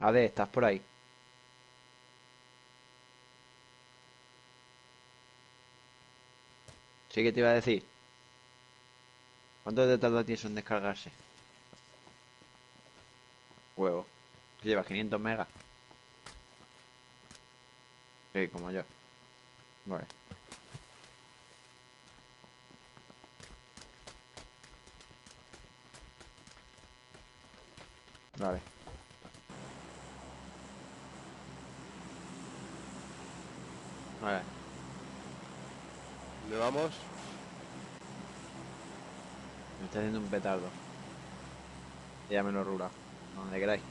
Ade, ¿estás por ahí? Sí que te iba a decir. ¿Cuánto te tarda ti eso en descargarse? Huevo. ¿Qué llevas? 500 megas. Sí, como yo. Vale, vale. Vale. ¿Dónde vamos? Me está haciendo un petardo. Ya me lo he rulado. Donde queráis.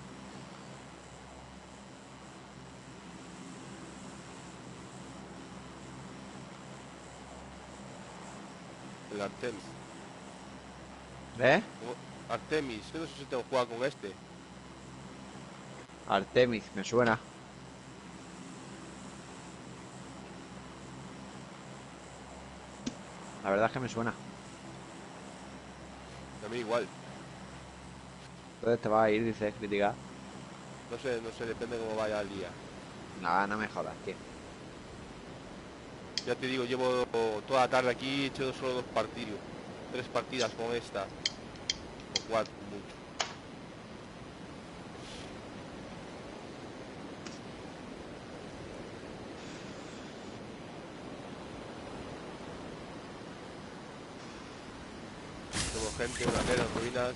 El Artemis. ¿Eh? Artemis, yo no sé si tengo jugado con este. Artemis, me suena. La verdad es que me suena. A mí igual. Entonces te vas a ir, dices, criticar. No sé, depende cómo vaya el día. Nada, no me jodas, tío. Ya te digo, llevo toda la tarde aquí, he hecho solo 2 partidos. 3 partidas con esta. O 4, mucho. Tengo gente, una entera en ruinas.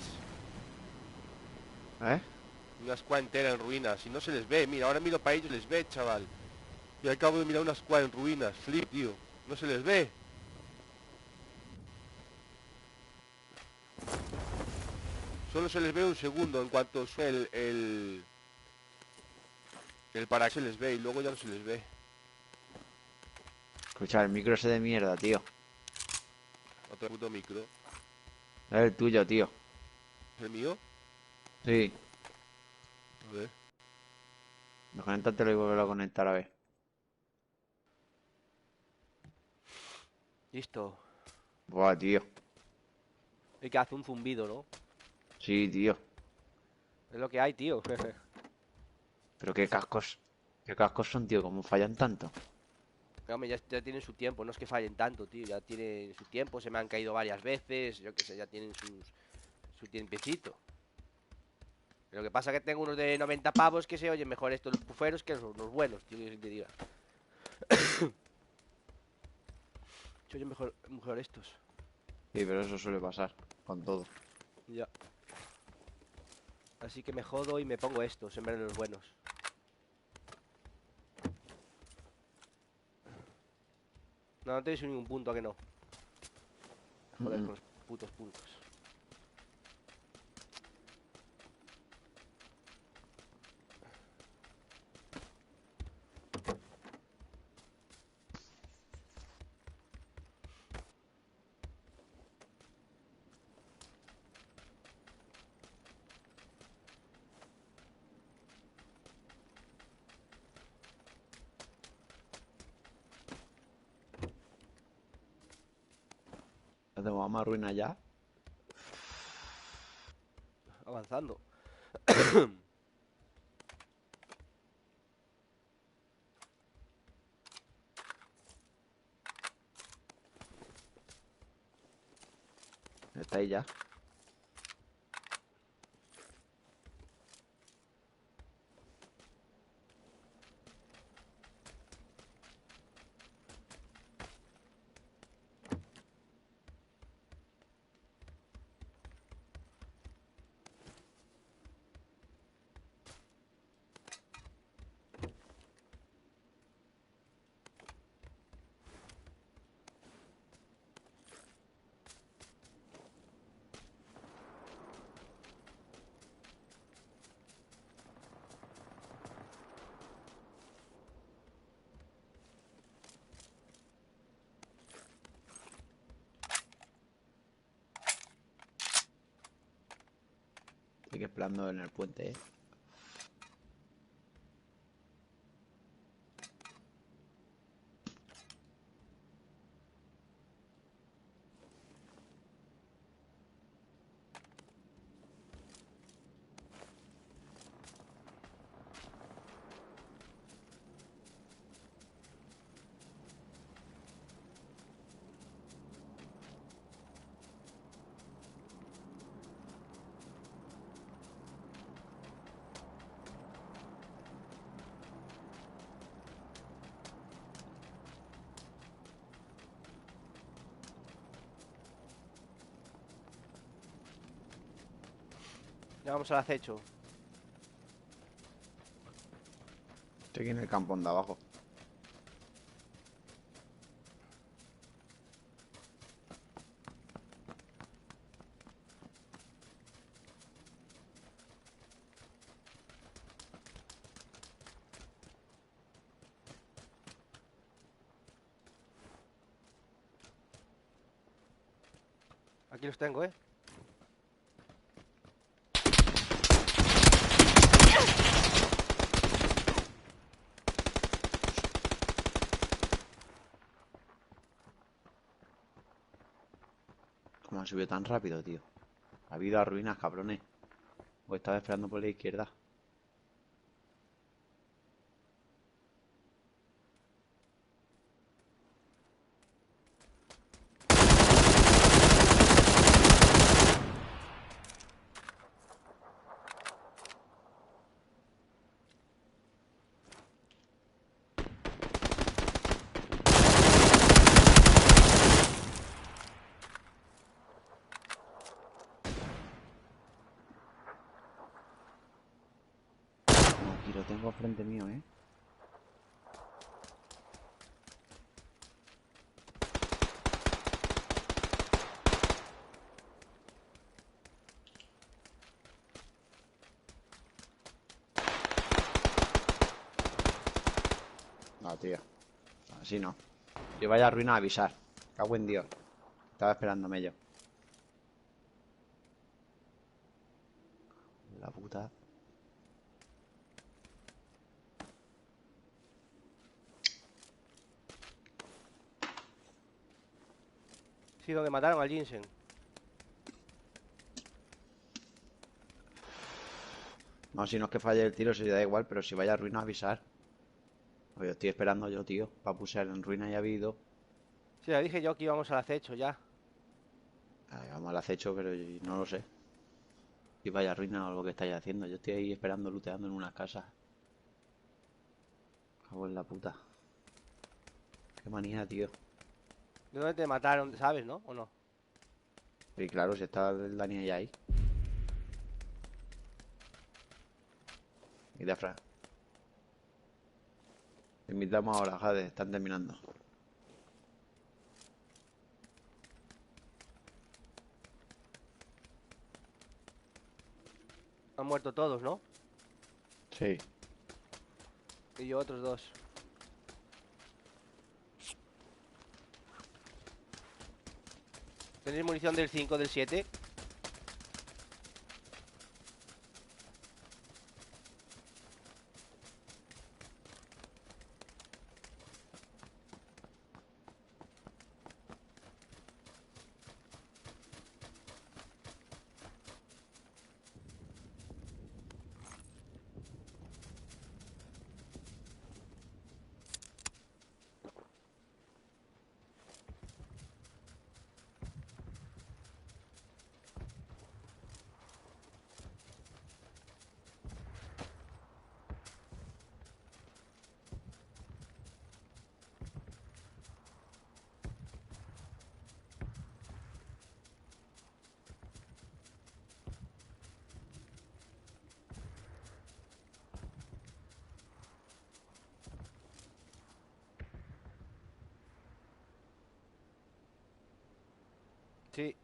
¿Eh? Una squad entera en ruinas. Y no se les ve, mira, ahora miro para ellos, les ve, chaval. Y acabo de mirar una squad en ruinas. Flip, tío. No se les ve. Solo se les ve un segundo en cuanto suena el para se les ve y luego ya no se les ve. Escucha, el micro ese de mierda, tío. Otro puto micro. Es el tuyo, tío. ¿Es el mío? Sí. A ver. Desconéctatelo y vuelvo a conectar a ver. Listo. Buah, tío. Y que hace un zumbido, ¿no? Sí, tío. Es lo que hay, tío. Pero qué cascos. ¿Qué cascos son, tío? ¿Cómo fallan tanto? Hombre, ya tienen su tiempo, no es que fallen tanto, tío. Ya tienen su tiempo, se me han caído varias veces, yo qué sé, ya tienen su tiempecito. Lo que pasa es que tengo unos de 90 pavos que se oyen mejor estos los puferos que los buenos, tío, que te diga. Se oyen mejor estos. Sí, pero eso suele pasar con todo. Ya. Así que me jodo y me pongo estos en vez de los buenos. No, no tenéis ningún punto, ¿a que no? Joder, Mm, con los putos puntos. ¿hacemos más ruina ya? Avanzando. Está ahí ya. Sigue esperando en el puente, ¿eh? Ya vamos al acecho. Estoy aquí en el campón de abajo. Aquí los tengo, ¿eh? ¿Cómo ha subido tan rápido, tío? Ha habido ruinas, cabrones. O estaba esperando por la izquierda. No, aquí lo tengo frente mío, ¿eh? No, tío. Así no. Si vaya a ruina, avisar. Cago en Dios. Estaba esperándome yo. La puta. Sí, donde mataron al Ginseng. No, si no es que falle el tiro, se da igual, pero si vaya a ruina, avisar. Oye, estoy esperando yo, tío, para pusear en ruina y ha habido. Sí, ya dije yo que íbamos al acecho ya. Vamos al acecho, pero no lo sé. Si vaya a ruina o lo que estáis haciendo. Yo estoy ahí esperando, looteando en unas casas. Cago en la puta. Qué manía, tío. ¿De dónde te mataron? ¿Sabes, no? ¿O no? Y claro, si está el Dani ahí. Y de Fran. Te invitamos ahora, Jade, están terminando. Han muerto todos, ¿no? Sí. Y yo otros dos. ¿Tenéis munición del 5, del 7? Sí.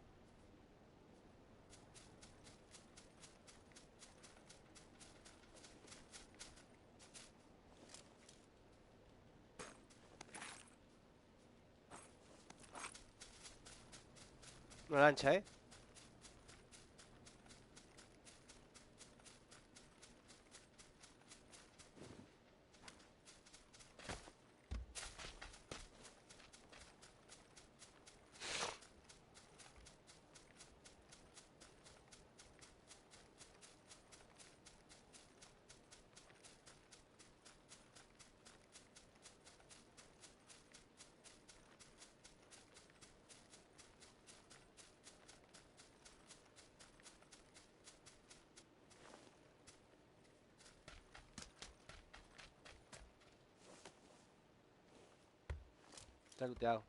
Una lancha, ¿eh? Está looteado.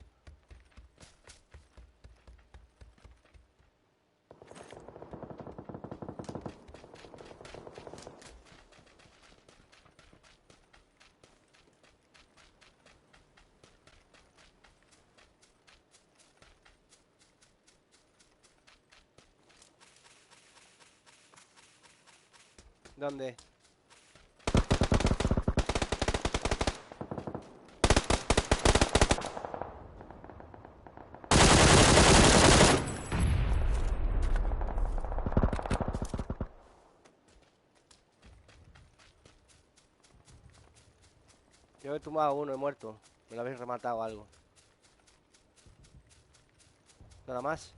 ¿Dónde? Yo he tumbado a uno, he muerto. Me lo habéis rematado o algo. ¿Nada más?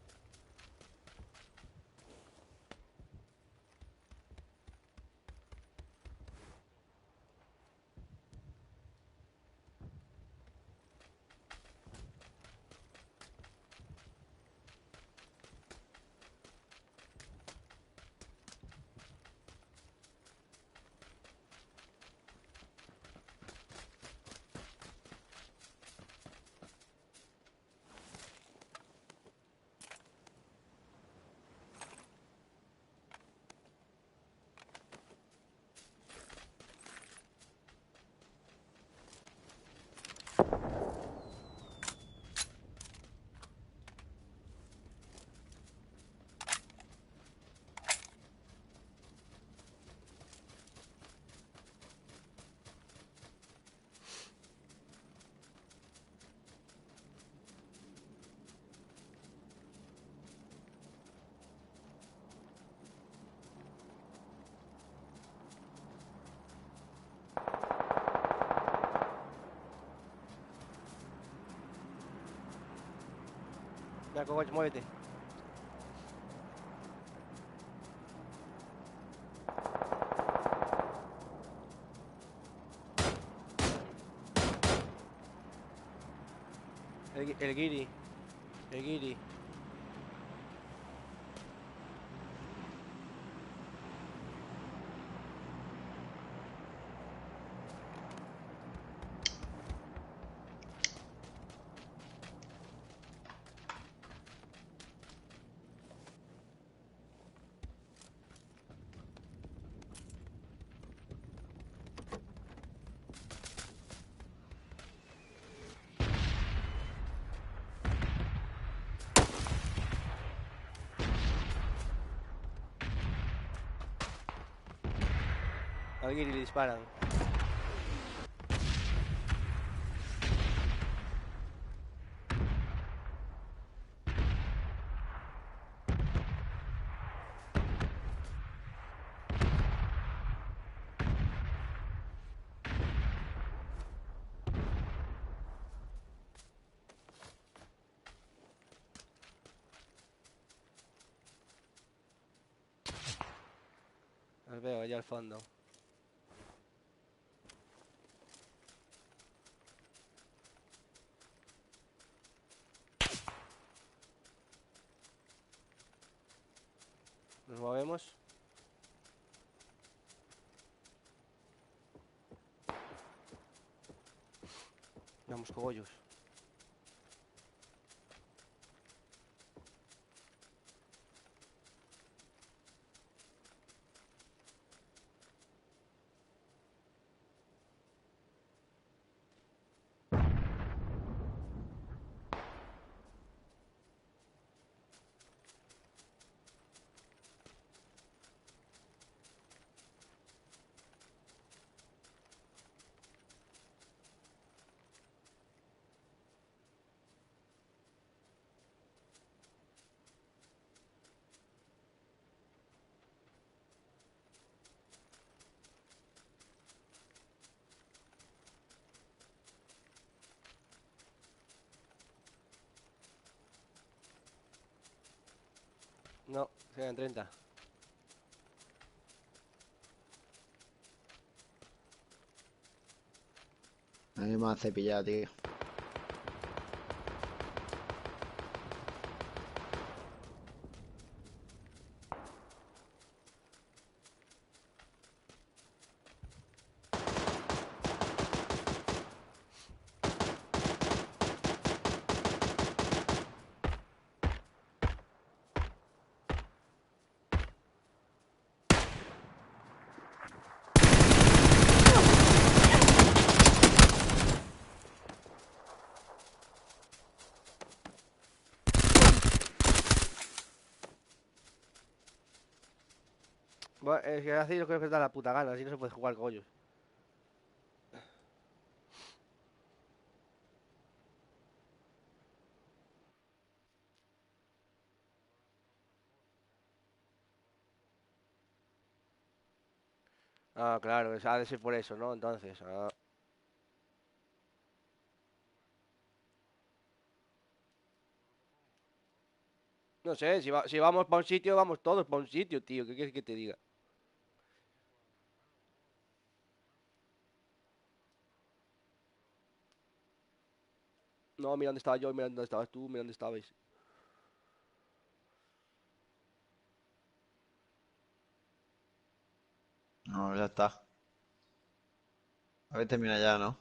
Ya, Cogoch, muévete. El guiri. El guiri. Al guiri le disparan. Los veo allá al fondo. Nos movemos. Vamos, cogollos. No, quedan 30. A mí me ha cepillado, tío. Bueno, es que así lo que os da la puta gana, así no se puede jugar, coño. Ah, claro, ha de ser por eso, ¿no? Entonces, no sé, si vamos para un sitio, vamos todos para un sitio, tío. ¿Qué quieres que te diga? No, mira dónde estaba yo, mira dónde estabas tú, mira dónde estabais. No, ya está. A ver, termina ya, ¿no?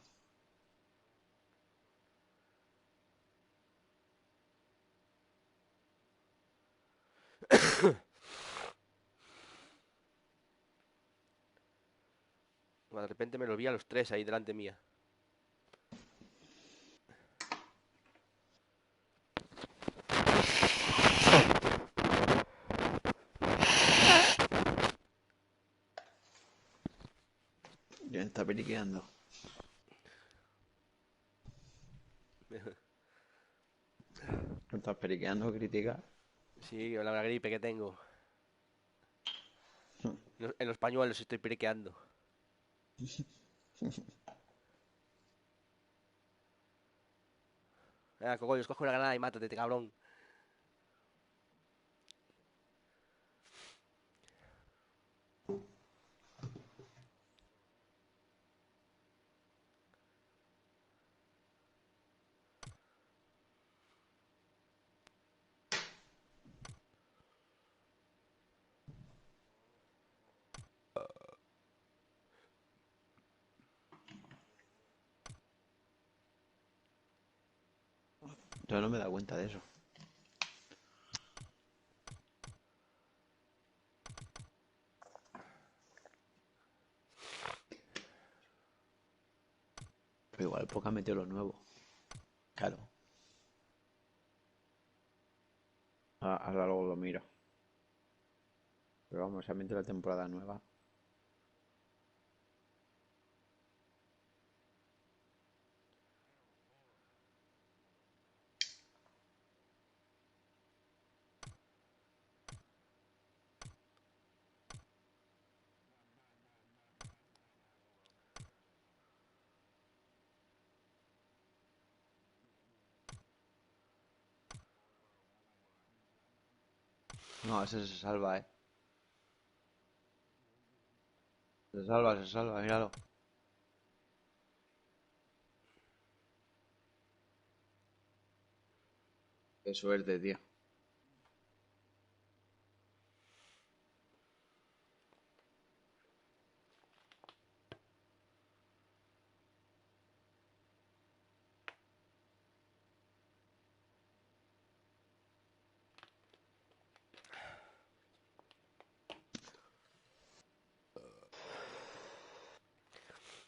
Bueno, de repente me los vi a los tres ahí delante mía. Ya está periqueando. ¿No estás periqueando, critica? Sí, la gripe que tengo. En los pañuelos estoy periqueando. Ah, cogollos, coge una granada y mátate, cabrón. Yo no me he dado cuenta de eso. Pero igual poca ha metido lo nuevo. Claro. Ahora luego lo miro. Pero vamos, se ha metido la temporada nueva. No, ese se salva, eh. Se salva, míralo. Qué suerte, tío.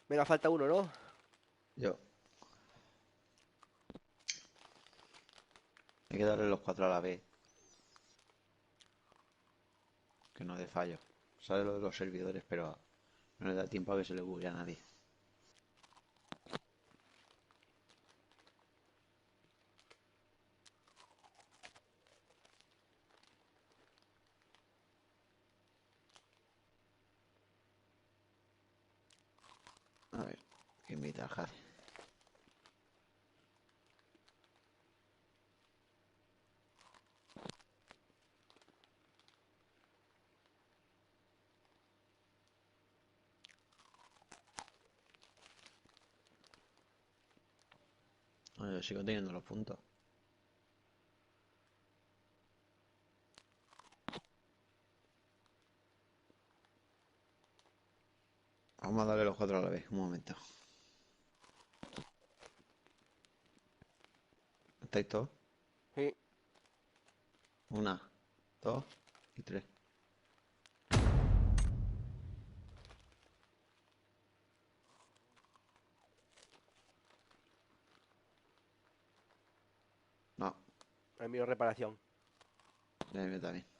Venga, falta uno, ¿no? Yo. Hay que darle los cuatro a la vez. Que no dé fallo. Sale lo de los servidores, pero no le da tiempo a que se le bugue a nadie. A ver, que invita al Javi. Yo sigo teniendo los puntos. Vamos a darle los cuatro a la vez, un momento. ¿Estáis todos? Sí. Una, dos y tres. No, Envío reparación. déjame también.